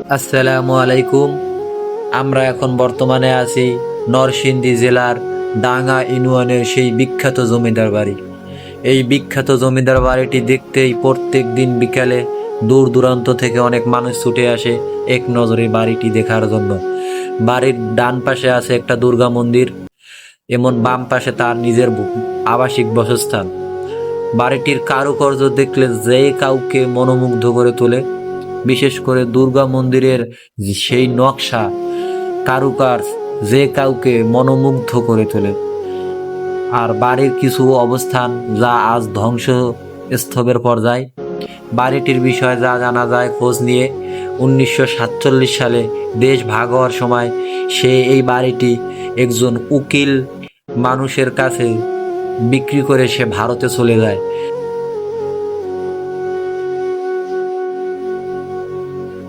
আসসালামু আলাইকুম। আমরা এখন বর্তমানে আছি নরসিংদী জেলার ডাঙ্গা ইউনিয়নের সেই বিখ্যাত জমিদার বাড়ি। এই বিখ্যাত জমিদার বাড়িটি দেখতেই প্রত্যেক দিন বিকালে দূর দূরান্ত থেকে অনেক মানুষ ছুটে আসে এক নজরে বাড়িটি দেখার জন্য। বাড়ির ডান পাশে আছে একটা দুর্গা মন্দির, এমন বাম পাশে তার নিজের আবাসিক বাসস্থান। বাড়িটির কারুকার্য দেখলে যে কাউকে মনোমুগ্ধ করে তোলে। বিশেষ করে দুর্গা মন্দিরের সেই নকশা কারুকার্য যে কাউকে মনোমুগ্ধ করে তোলে। আর বাড়ির কিছু অবস্থান যা আজ ধ্বংস স্তূপের পর্যায়ে। বাড়িটির বিষয়ে যা জানা যায় খোঁজ নিয়ে, 1947 সালে দেশ ভাগ হওয়ার সময় এই বাড়িটি একজন উকিল মানুষের কাছে বিক্রি করে সে ভারতে চলে যায়।